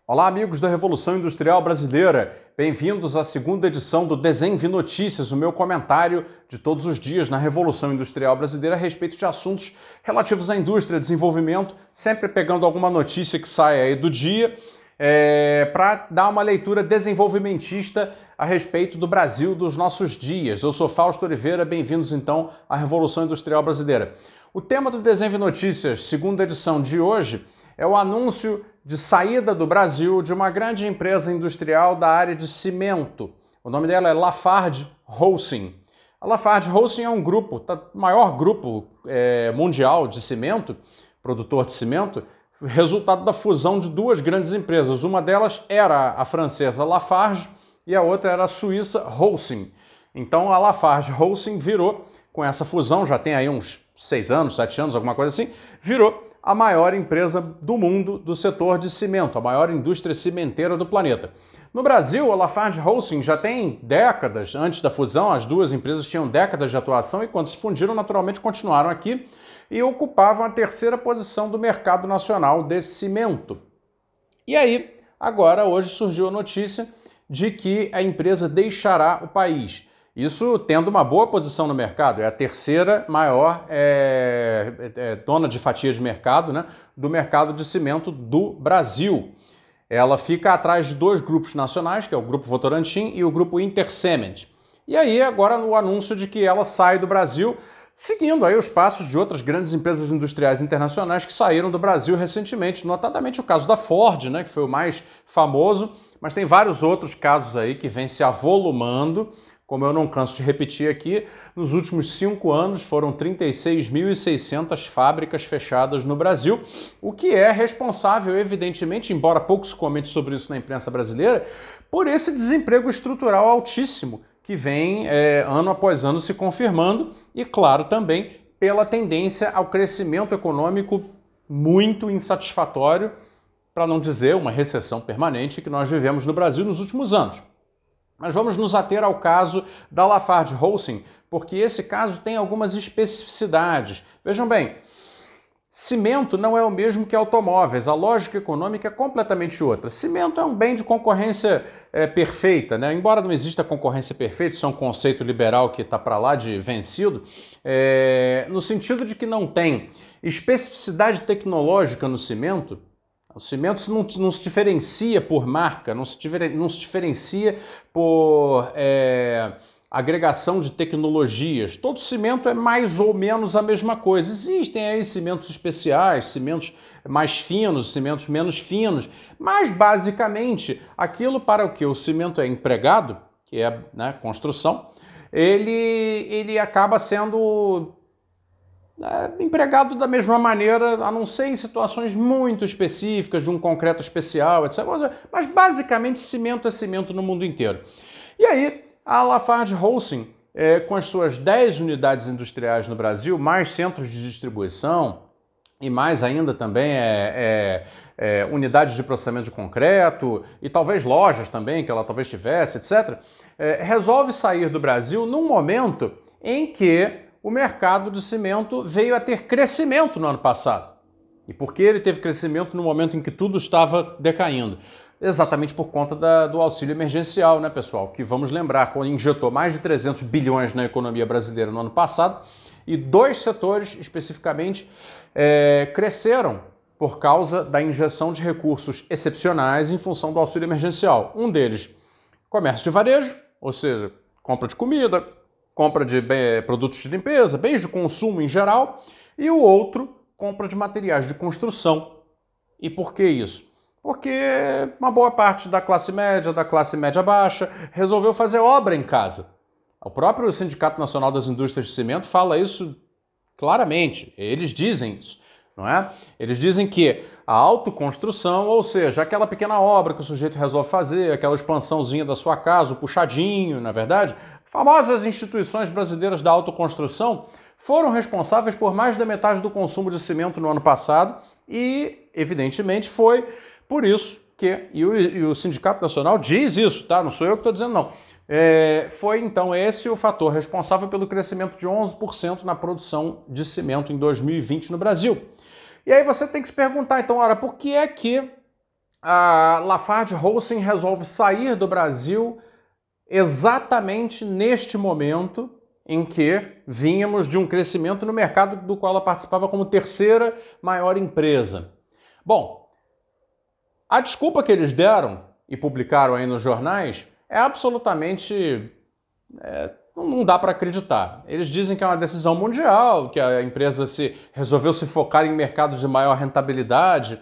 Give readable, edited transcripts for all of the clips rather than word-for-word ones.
Olá, amigos da Revolução Industrial Brasileira. Bem-vindos à segunda edição do Desenve Notícias, o meu comentário de todos os dias na Revolução Industrial Brasileira a respeito de assuntos relativos à indústria, desenvolvimento, sempre pegando alguma notícia que saia aí do dia, para dar uma leitura desenvolvimentista a respeito do Brasil dos nossos dias. Eu sou Fausto Oliveira, bem-vindos então à Revolução Industrial Brasileira. O tema do Desenve Notícias, segunda edição de hoje, é o anúncio de saída do Brasil de uma grande empresa industrial da área de cimento. O nome dela é LafargeHolcim. A LafargeHolcim é um grupo, maior grupo mundial de cimento, produtor de cimento, resultado da fusão de duas grandes empresas. Uma delas era a francesa Lafarge e a outra era a suíça Holcim. Então a LafargeHolcim virou, com essa fusão, já tem aí uns 6 anos, 7 anos, alguma coisa assim, virou a maior empresa do mundo do setor de cimento, a maior indústria cimenteira do planeta. No Brasil, a LafargeHolcim já tem décadas, antes da fusão, as duas empresas tinham décadas de atuação e quando se fundiram, naturalmente continuaram aqui e ocupavam a terceira posição do mercado nacional de cimento. E aí, agora, hoje surgiu a notícia de que a empresa deixará o país. Isso tendo uma boa posição no mercado, é a terceira maior dona de fatias de mercado, né, do mercado de cimento do Brasil. Ela fica atrás de dois grupos nacionais, que é o Grupo Votorantim e o Grupo Intercement. E aí agora o anúncio de que ela sai do Brasil, seguindo aí os passos de outras grandes empresas industriais internacionais que saíram do Brasil recentemente, notadamente o caso da Ford, né, que foi o mais famoso, mas tem vários outros casos aí que vêm se avolumando. Como eu não canso de repetir aqui, nos últimos 5 anos foram 36.600 fábricas fechadas no Brasil, o que é responsável, evidentemente, embora pouco se comente sobre isso na imprensa brasileira, por esse desemprego estrutural altíssimo que vem ano após ano se confirmando e, claro, também pela tendência ao crescimento econômico muito insatisfatório, para não dizer uma recessão permanente que nós vivemos no Brasil nos últimos anos. Mas vamos nos ater ao caso da LafargeHolcim, porque esse caso tem algumas especificidades. Vejam bem, cimento não é o mesmo que automóveis, a lógica econômica é completamente outra. Cimento é um bem de concorrência perfeita, né? Embora não exista concorrência perfeita, isso é um conceito liberal que está para lá de vencido, no sentido de que não tem especificidade tecnológica no cimento. O cimento não se diferencia por marca, não se diferencia por agregação de tecnologias. Todo cimento é mais ou menos a mesma coisa. Existem aí cimentos especiais, cimentos mais finos, cimentos menos finos, mas basicamente aquilo para o que o cimento é empregado, que é, né, construção, ele acaba sendo empregado da mesma maneira, a não ser em situações muito específicas, de um concreto especial, etc. Mas basicamente cimento é cimento no mundo inteiro. E aí a LafargeHolcim, com as suas 10 unidades industriais no Brasil, mais centros de distribuição e mais ainda também unidades de processamento de concreto e talvez lojas também, que ela talvez tivesse, etc., resolve sair do Brasil num momento em que o mercado de cimento veio a ter crescimento no ano passado. E por que ele teve crescimento no momento em que tudo estava decaindo? Exatamente por conta do auxílio emergencial, né, pessoal? Que vamos lembrar, quando injetou mais de 300 bilhões na economia brasileira no ano passado, e dois setores especificamente cresceram por causa da injeção de recursos excepcionais em função do auxílio emergencial. Um deles, comércio de varejo, ou seja, compra de comida, compra de produtos de limpeza, bens de consumo em geral, e o outro, compra de materiais de construção. E por que isso? Porque uma boa parte da classe média baixa, resolveu fazer obra em casa. O próprio Sindicato Nacional das Indústrias de Cimento fala isso claramente, eles dizem isso, não é? Eles dizem que a autoconstrução, ou seja, aquela pequena obra que o sujeito resolve fazer, aquela expansãozinha da sua casa, o puxadinho, na verdade, famosas instituições brasileiras da autoconstrução foram responsáveis por mais da metade do consumo de cimento no ano passado e, evidentemente, foi por isso que, e o Sindicato Nacional diz isso, tá? Não sou eu que estou dizendo, não. Foi, então, esse o fator responsável pelo crescimento de 11% na produção de cimento em 2020 no Brasil. E aí você tem que se perguntar, então, ora, por que é que a LafargeHolcim resolve sair do Brasil exatamente neste momento em que vínhamos de um crescimento no mercado do qual ela participava como terceira maior empresa. Bom, a desculpa que eles deram e publicaram aí nos jornais é absolutamente... não dá para acreditar. Eles dizem que é uma decisão mundial, que a empresa resolveu se focar em mercados de maior rentabilidade.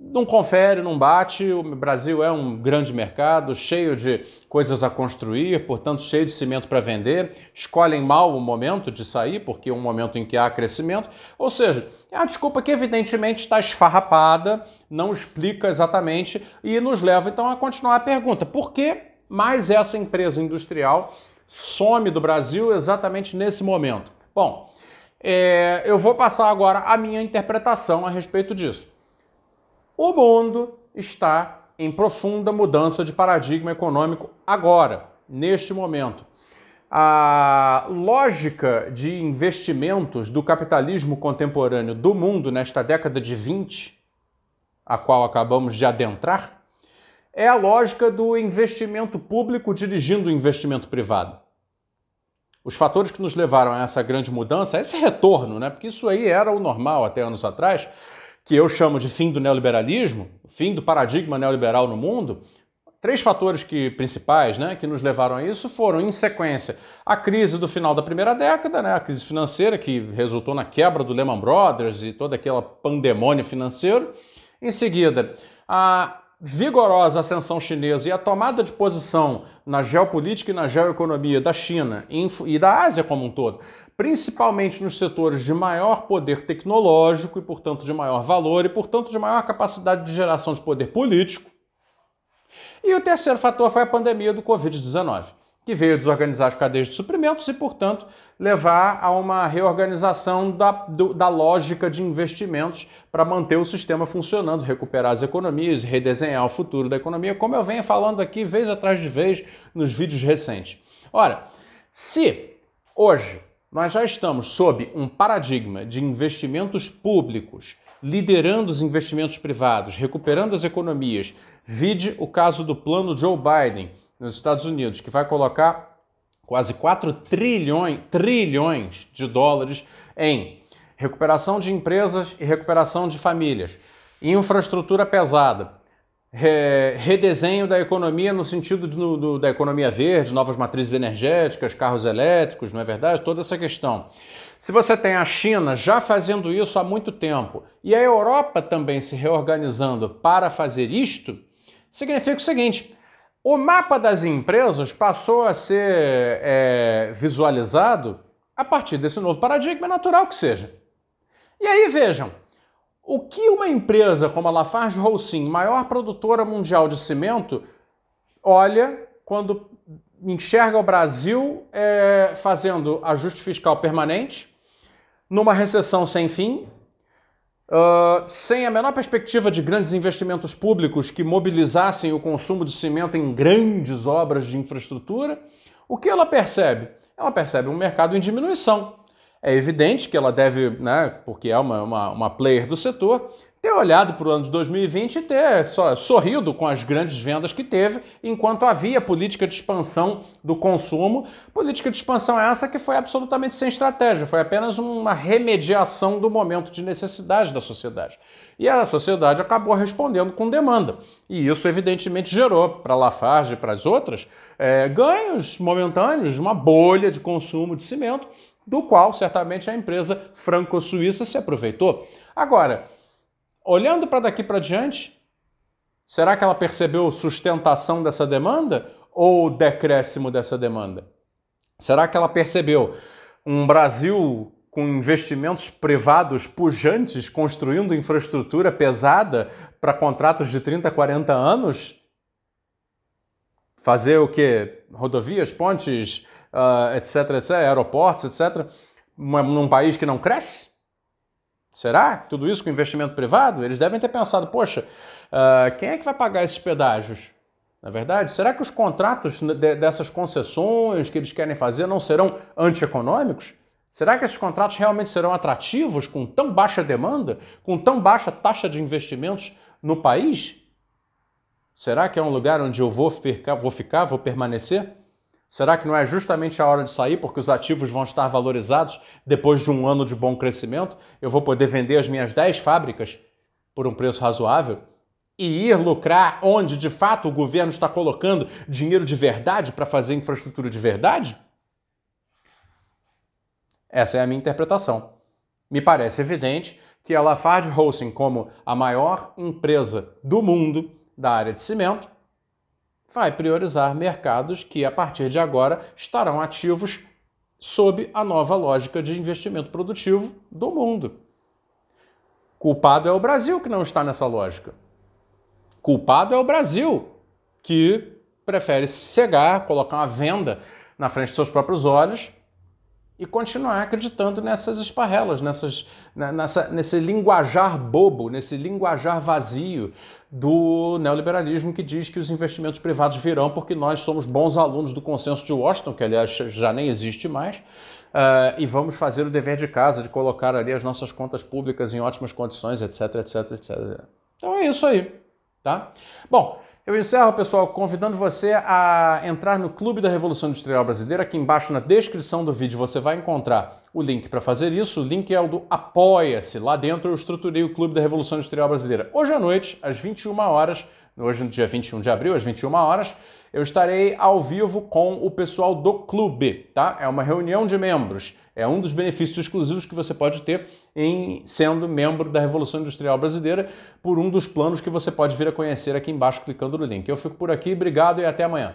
Não confere, não bate. O Brasil é um grande mercado, cheio de coisas a construir, portanto cheio de cimento para vender. Escolhem mal o momento de sair, porque é um momento em que há crescimento. Ou seja, é uma desculpa que evidentemente está esfarrapada, não explica exatamente e nos leva então a continuar a pergunta. Por que mais essa empresa industrial some do Brasil exatamente nesse momento? Bom, eu vou passar agora a minha interpretação a respeito disso. O mundo está em profunda mudança de paradigma econômico agora, neste momento. A lógica de investimentos do capitalismo contemporâneo do mundo nesta década de 20, a qual acabamos de adentrar, é a lógica do investimento público dirigindo o investimento privado. Os fatores que nos levaram a essa grande mudança, a esse retorno, né? Porque isso aí era o normal até anos atrás, que eu chamo de fim do neoliberalismo, fim do paradigma neoliberal no mundo. Três fatores principais, né, que nos levaram a isso foram, em sequência, a crise do final da primeira década, né, a crise financeira que resultou na quebra do Lehman Brothers e toda aquela pandemônio financeiro. Em seguida, a vigorosa ascensão chinesa e a tomada de posição na geopolítica e na geoeconomia da China e da Ásia como um todo, principalmente nos setores de maior poder tecnológico e, portanto, de maior valor e, portanto, de maior capacidade de geração de poder político. E o terceiro fator foi a pandemia do Covid-19, que veio desorganizar as cadeias de suprimentos e, portanto, levar a uma reorganização da lógica de investimentos para manter o sistema funcionando, recuperar as economias, redesenhar o futuro da economia, como eu venho falando aqui vez atrás de vez nos vídeos recentes. Ora, se hoje nós já estamos sob um paradigma de investimentos públicos, liderando os investimentos privados, recuperando as economias, vide o caso do plano Joe Biden nos Estados Unidos, que vai colocar quase 4 trilhões de dólares em recuperação de empresas e recuperação de famílias, infraestrutura pesada, redesenho da economia no sentido da economia verde, novas matrizes energéticas, carros elétricos, não é verdade? Toda essa questão. Se você tem a China já fazendo isso há muito tempo e a Europa também se reorganizando para fazer isto, significa o seguinte: o mapa das empresas passou a ser visualizado a partir desse novo paradigma, é natural que seja. E aí vejam, o que uma empresa como a LafargeHolcim, maior produtora mundial de cimento, olha quando enxerga o Brasil fazendo ajuste fiscal permanente, numa recessão sem fim, sem a menor perspectiva de grandes investimentos públicos que mobilizassem o consumo de cimento em grandes obras de infraestrutura, o que ela percebe? Ela percebe um mercado em diminuição. É evidente que ela deve, né, porque é uma player do setor, ter olhado para o ano de 2020 e ter sorrido com as grandes vendas que teve, enquanto havia política de expansão do consumo. Política de expansão essa que foi absolutamente sem estratégia, foi apenas uma remediação do momento de necessidade da sociedade. E a sociedade acabou respondendo com demanda. E isso, evidentemente, gerou para a Lafarge e para as outras ganhos momentâneos, uma bolha de consumo de cimento, do qual certamente a empresa franco-suíça se aproveitou. Agora, olhando para daqui para diante, será que ela percebeu sustentação dessa demanda ou decréscimo dessa demanda? Será que ela percebeu um Brasil com investimentos privados pujantes, construindo infraestrutura pesada para contratos de 30, 40 anos? Fazer o quê? Rodovias, pontes, etc, aeroportos, etc, num país que não cresce? Será? Tudo isso com investimento privado? Eles devem ter pensado, poxa, quem é que vai pagar esses pedágios? Na verdade, será que os contratos dessas concessões que eles querem fazer não serão antieconômicos? Será que esses contratos realmente serão atrativos com tão baixa demanda, com tão baixa taxa de investimentos no país? Será que é um lugar onde eu vou permanecer? Será que não é justamente a hora de sair, porque os ativos vão estar valorizados depois de um ano de bom crescimento? Eu vou poder vender as minhas 10 fábricas por um preço razoável e ir lucrar onde, de fato, o governo está colocando dinheiro de verdade para fazer infraestrutura de verdade? Essa é a minha interpretação. Me parece evidente que a LafargeHolcim, como a maior empresa do mundo da área de cimento, vai priorizar mercados que, a partir de agora, estarão ativos sob a nova lógica de investimento produtivo do mundo. Culpado é o Brasil que não está nessa lógica. Culpado é o Brasil que prefere cegar, colocar uma venda na frente de seus próprios olhos e continuar acreditando nessas esparrelas, nesse linguajar bobo, nesse linguajar vazio do neoliberalismo que diz que os investimentos privados virão porque nós somos bons alunos do consenso de Washington, que aliás já nem existe mais, e vamos fazer o dever de casa de colocar ali as nossas contas públicas em ótimas condições, etc, etc, etc. Então é isso aí, tá? Bom, eu encerro, pessoal, convidando você a entrar no Clube da Revolução Industrial Brasileira. Aqui embaixo na descrição do vídeo você vai encontrar o link para fazer isso. O link é o do Apoia-se. Lá dentro eu estruturei o Clube da Revolução Industrial Brasileira. Hoje à noite, às 21 horas, hoje no dia 21 de abril, às 21 horas, eu estarei ao vivo com o pessoal do clube, tá? É uma reunião de membros. É um dos benefícios exclusivos que você pode ter em sendo membro da Revolução Industrial Brasileira por um dos planos que você pode vir a conhecer aqui embaixo clicando no link. Eu fico por aqui, obrigado e até amanhã.